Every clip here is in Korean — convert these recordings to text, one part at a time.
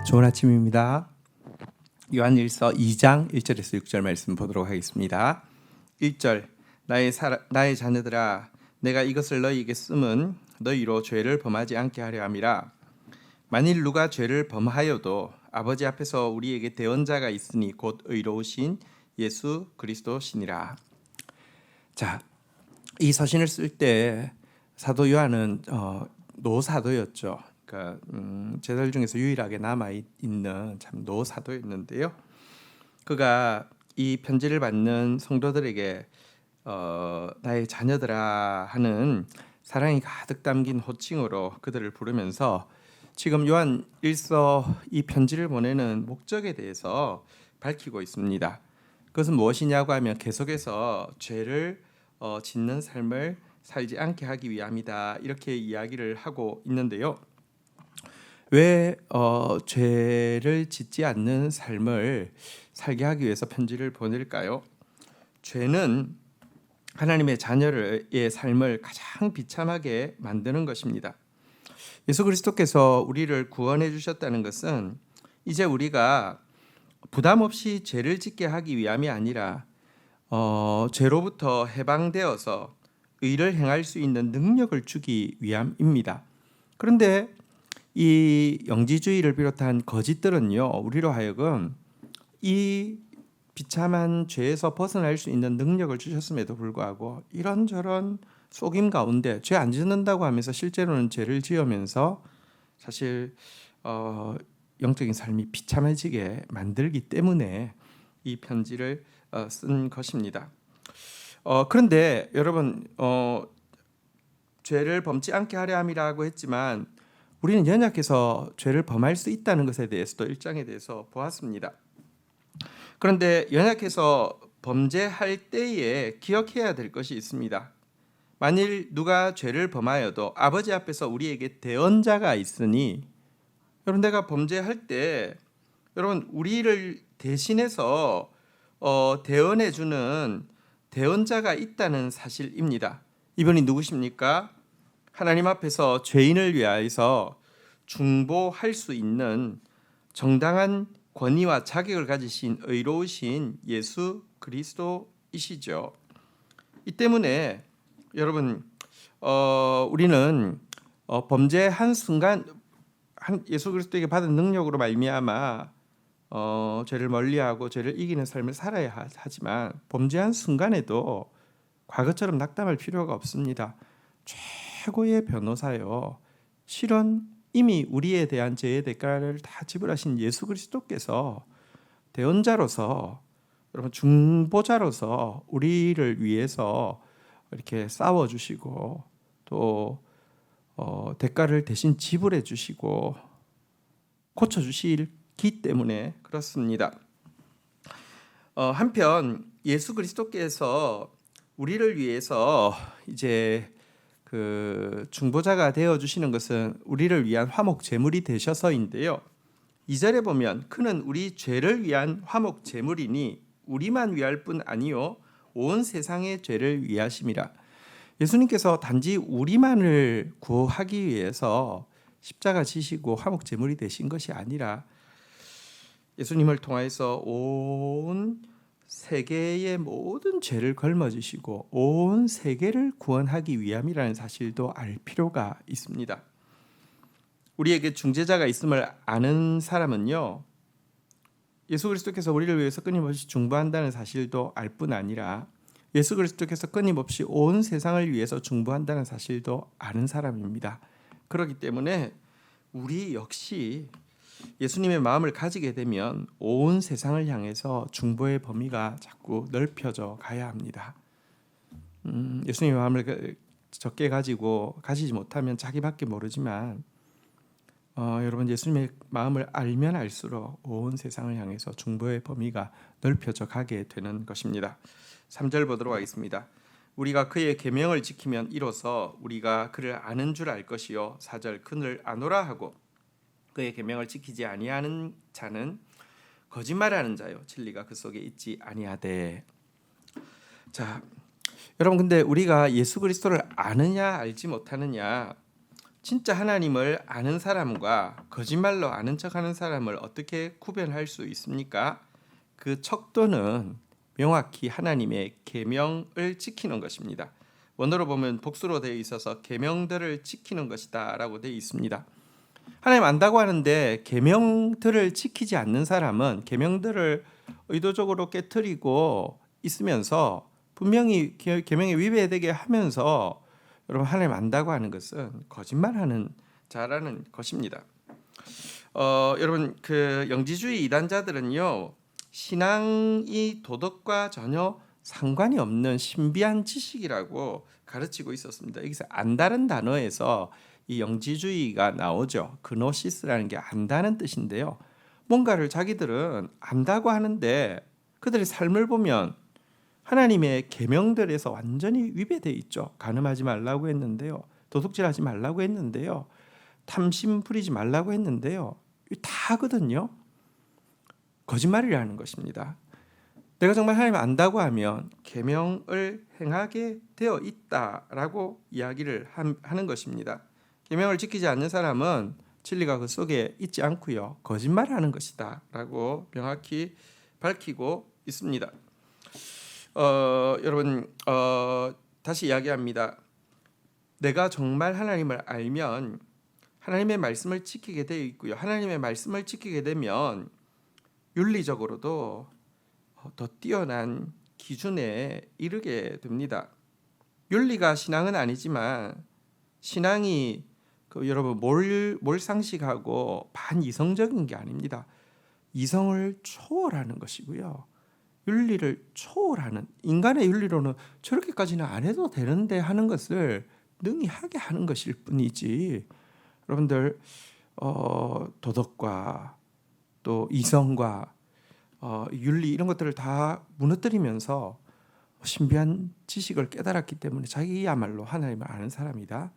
좋은 아침입니다. 요한일서 2장 1절에서 6절 말씀 보도록 하겠습니다. 1절 나의 자녀들아 내가 이것을 너희에게 쓰면 너희로 죄를 범하지 않게 하려 함이라. 만일 누가 죄를 범하여도 아버지 앞에서 우리에게 대언자가 있으니 곧 의로우신 예수 그리스도시니라. 자, 이 서신을 쓸 때 사도 요한은 노사도였죠. 그러니까 제자들 중에서 유일하게 남아 있는 참 노사도였는데요. 그가 이 편지를 받는 성도들에게 나의 자녀들아 하는 사랑이 가득 담긴 호칭으로 그들을 부르면서 지금 요한 1서 이 편지를 보내는 목적에 대해서 밝히고 있습니다. 그것은 무엇이냐고 하면 계속해서 죄를 짓는 삶을 살지 않게 하기 위함이다, 이렇게 이야기를 하고 있는데요. 왜 죄를 짓지 않는 삶을 살게 하기 위해서 편지를 보낼까요? 죄는 하나님의 자녀의 삶을 가장 비참하게 만드는 것입니다. 예수 그리스도께서 우리를 구원해 주셨다는 것은 이제 우리가 부담 없이 죄를 짓게 하기 위함이 아니라 죄로부터 해방되어서 의를 행할 수 있는 능력을 주기 위함입니다. 그런데 이 영지주의를 비롯한 거짓들은요, 우리로 하여금 이 비참한 죄에서 벗어날 수 있는 능력을 주셨음에도 불구하고 이런저런 속임 가운데 죄 안 짓는다고 하면서 실제로는 죄를 지으면서 사실 영적인 삶이 비참해지게 만들기 때문에 이 편지를 쓴 것입니다. 그런데 여러분, 죄를 범치 않게 하려 함이라고 했지만 우리는 연약해서 죄를 범할 수 있다는 것에 대해서도 1장에 대해서 보았습니다. 그런데 연약해서 범죄할 때에 기억해야 될 것이 있습니다. 만일 누가 죄를 범하여도 아버지 앞에서 우리에게 대언자가 있으니, 여러분, 내가 범죄할 때 여러분 우리를 대신해서 대언해 주는 대언자가 있다는 사실입니다. 이분이 누구십니까? 하나님 앞에서 죄인을 위하여서 중보할 수 있는 정당한 권위와 자격을 가지신 의로우신 예수 그리스도이시죠. 이 때문에 여러분, 우리는 범죄한 순간 예수 그리스도에게 받은 능력으로 말미암아 죄를 멀리하고 죄를 이기는 삶을 살아야 하지만 범죄한 순간에도 과거처럼 낙담할 필요가 없습니다. 최고의 변호사요, 실은 이미 우리에 대한 죄의 대가를 다 지불하신 예수 그리스도께서 대언자로서, 여러분, 중보자로서 우리를 위해서 이렇게 싸워주시고 또 대가를 대신 지불해 주시고 고쳐주시기 때문에 그렇습니다. 한편 예수 그리스도께서 우리를 위해서 이제 그 중보자가 되어 주시는 것은 우리를 위한 화목 제물이 되셔서인데요. 2절에 보면 그는 우리 죄를 위한 화목 제물이니 우리만 위할 뿐 아니요 온 세상의 죄를 위하심이라. 예수님께서 단지 우리만을 구하기 위해서 십자가 지시고 화목 제물이 되신 것이 아니라 예수님을 통하여서 온 세계의 모든 죄를 걸머지시고 온 세계를 구원하기 위함이라는 사실도 알 필요가 있습니다. 우리에게 중재자가 있음을 아는 사람은요, 예수 그리스도께서 우리를 위해서 끊임없이 중보한다는 사실도 알 뿐 아니라 예수 그리스도께서 끊임없이 온 세상을 위해서 중보한다는 사실도 아는 사람입니다. 그렇기 때문에 우리 역시 예수님의 마음을 가지게 되면 온 세상을 향해서 중보의 범위가 자꾸 넓혀져 가야 합니다. 예수님의 마음을 적게 가지지 못하면 자기밖에 모르지만 여러분, 예수님의 마음을 알면 알수록 온 세상을 향해서 중보의 범위가 넓혀져 가게 되는 것입니다. 3절 보도록 하겠습니다. 우리가 그의 계명을 지키면 이로써 우리가 그를 아는 줄 알 것이요 4절 그를 아노라 하고 그의 계명을 지키지 아니하는 자는 거짓말하는 자요 진리가 그 속에 있지 아니하되. 자, 여러분, 근데 우리가 예수 그리스도를 아느냐 알지 못하느냐, 진짜 하나님을 아는 사람과 거짓말로 아는 척하는 사람을 어떻게 구별할 수 있습니까? 그 척도는 명확히 하나님의 계명을 지키는 것입니다. 원어로 보면 복수로 되어 있어서 계명들을 지키는 것이다라고 되어 있습니다. 하나님 안다고 하는데 계명들을 지키지 않는 사람은 계명들을 의도적으로 깨트리고 있으면서 분명히 계명에 위배되게 하면서 여러분 하나님 안다고 하는 것은 거짓말하는 자라는 것입니다. 여러분 그 영지주의 이단자들은요 신앙이 도덕과 전혀 상관이 없는 신비한 지식이라고 가르치고 있었습니다. 여기서 안다는 단어에서 이 영지주의가 나오죠. 그노시스라는 게 안다는 뜻인데요. 뭔가를 자기들은 안다고 하는데 그들의 삶을 보면 하나님의 계명들에서 완전히 위배되어 있죠. 간음하지 말라고 했는데요. 도둑질하지 말라고 했는데요. 탐심 부리지 말라고 했는데요. 다거든요. 거짓말이라는 것입니다. 내가 정말 하나님 안다고 하면 계명을 행하게 되어 있다라고 이야기를 하는 것입니다. 계명을 지키지 않는 사람은 진리가 그 속에 있지 않고요. 거짓말하는 것이다라고 명확히 밝히고 있습니다. 여러분 다시 이야기합니다. 내가 정말 하나님을 알면 하나님의 말씀을 지키게 되어 있고요. 하나님의 말씀을 지키게 되면 윤리적으로도 더 뛰어난 기준에 이르게 됩니다. 윤리가 신앙은 아니지만 신앙이 여러분 몰상식하고 반이성적인 게 아닙니다. 이성을 초월하는 것이고요. 윤리를 초월하는 인간의 윤리로는 저렇게까지는 안 해도 되는데 하는 것을 능히 하게 하는 것일 뿐이지 여러분들 도덕과 또 이성과 윤리 이런 것들을 다 무너뜨리면서 신비한 지식을 깨달았기 때문에 자기야말로 하나님을 아는 사람이다.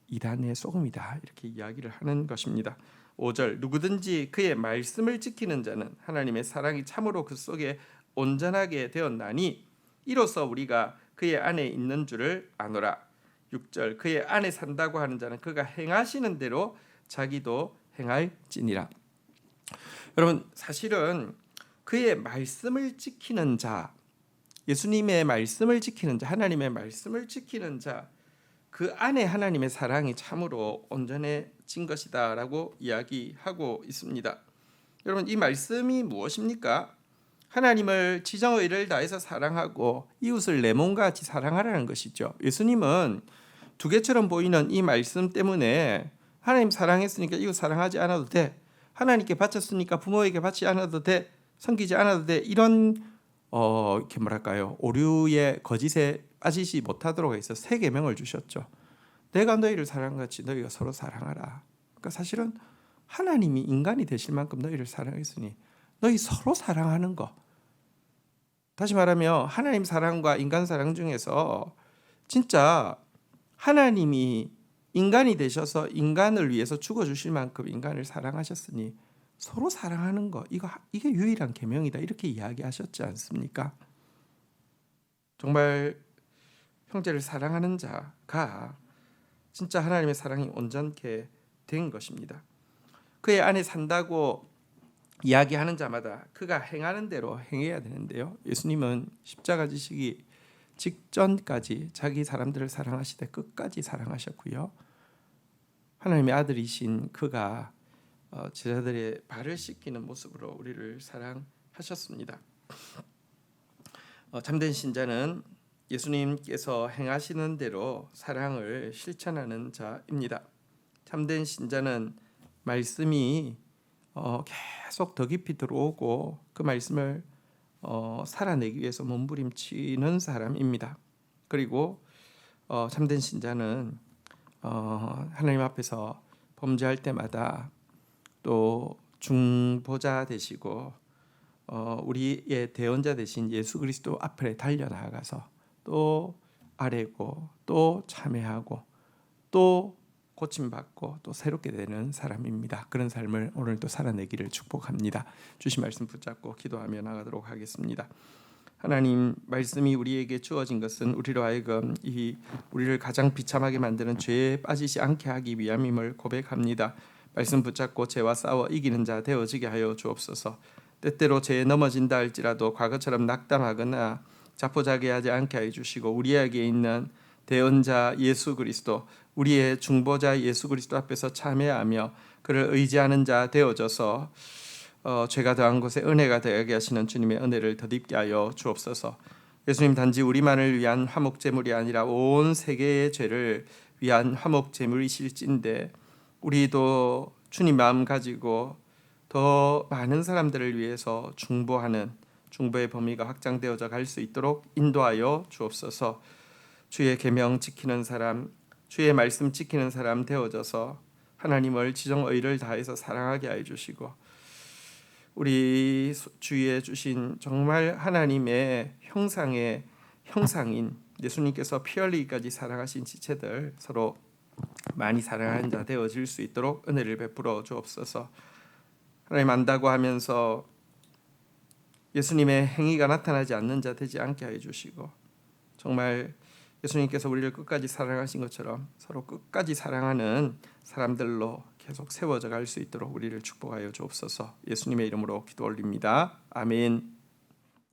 이단의 소금이다. 이렇게 이야기를 하는 것입니다. 5절 누구든지 그의 말씀을 지키는 자는 하나님의 사랑이 참으로 그 속에 온전하게 되었나니 이로써 우리가 그의 안에 있는 줄을 아노라. 6절 그의 안에 산다고 하는 자는 그가 행하시는 대로 자기도 행할지니라. 여러분 사실은 그의 말씀을 지키는 자, 예수님의 말씀을 지키는 자, 하나님의 말씀을 지키는 자, 그 안에 하나님의 사랑이 참으로 온전해진 것이다라고 이야기하고 있습니다. 여러분 이 말씀이 무엇입니까? 하나님을 지정의를 다해서 사랑하고 이웃을 내 몸과 같이 사랑하라는 것이죠. 예수님은 두 개처럼 보이는 이 말씀 때문에 하나님 사랑했으니까 이웃 사랑하지 않아도 돼. 하나님께 바쳤으니까 부모에게 바치지 않아도 돼. 섬기지 않아도 돼. 이런 이렇게 뭐랄까요? 오류의 거짓에 빠지지 못하도록 해서 세 계명을 주셨죠. 내가 너희를 사랑같이 너희가 서로 사랑하라. 그러니까 사실은 하나님이 인간이 되실 만큼 너희를 사랑했으니 너희 서로 사랑하는 거. 다시 말하면 하나님 사랑과 인간 사랑 중에서 진짜 하나님이 인간이 되셔서 인간을 위해서 죽어주실 만큼 인간을 사랑하셨으니 서로 사랑하는 거 이게 유일한 계명이다 이렇게 이야기하셨지 않습니까? 정말 형제를 사랑하는 자가 진짜 하나님의 사랑이 온전케 된 것입니다. 그의 안에 산다고 이야기하는 자마다 그가 행하는 대로 행해야 되는데요. 예수님은 십자가 지시기 직전까지 자기 사람들을 사랑하시되 끝까지 사랑하셨고요. 하나님의 아들이신 그가 제자들의 발을 씻기는 모습으로 우리를 사랑하셨습니다. 참된 신자는 예수님께서 행하시는 대로 사랑을 실천하는 자입니다. 참된 신자는 말씀이 계속 더 깊이 들어오고 그 말씀을 살아내기 위해서 몸부림치는 사람입니다. 그리고 참된 신자는 하나님 앞에서 범죄할 때마다 또 중보자 되시고 우리의 대언자 되신 예수 그리스도 앞에 달려나가서 또 아뢰고 또 참회하고 또 고침받고 또 새롭게 되는 사람입니다. 그런 삶을 오늘도 살아내기를 축복합니다. 주신 말씀 붙잡고 기도하며 나가도록 하겠습니다. 하나님 말씀이 우리에게 주어진 것은 우리로 하여금 우리를 가장 비참하게 만드는 죄에 빠지지 않게 하기 위함임을 고백합니다. 말씀 붙잡고 죄와 싸워 이기는 자 되어지게 하여 주옵소서. 때때로 죄에 넘어진다 할지라도 과거처럼 낙담하거나 자포자기하지 않게 해 주시고 우리에게 있는 대언자 예수 그리스도, 우리의 중보자 예수 그리스도 앞에서 참회하며 그를 의지하는 자 되어져서 죄가 더한 곳에 은혜가 더하게 하시는 주님의 은혜를 덧입게 하여 주옵소서. 예수님 단지 우리만을 위한 화목 제물이 아니라 온 세계의 죄를 위한 화목 제물이실진데 우리도 주님 마음 가지고 더 많은 사람들을 위해서 중보하는 중보의 범위가 확장되어져 갈 수 있도록 인도하여 주옵소서. 주의 계명 지키는 사람, 주의 말씀 지키는 사람 되어져서 하나님을 지정의를 다해서 사랑하게 해 주시고 우리 주위에 주신 정말 하나님의 형상인 예수님께서 피 흘리기까지 사랑하신 지체들 서로 많이 사랑하는 자 되어질 수 있도록 은혜를 베풀어 주옵소서. 하나님 안다고 하면서 예수님의 행위가 나타나지 않는 자 되지 않게 해 주시고 정말 예수님께서 우리를 끝까지 사랑하신 것처럼 서로 끝까지 사랑하는 사람들로 계속 세워져 갈 수 있도록 우리를 축복하여 주옵소서. 예수님의 이름으로 기도 올립니다. 아멘.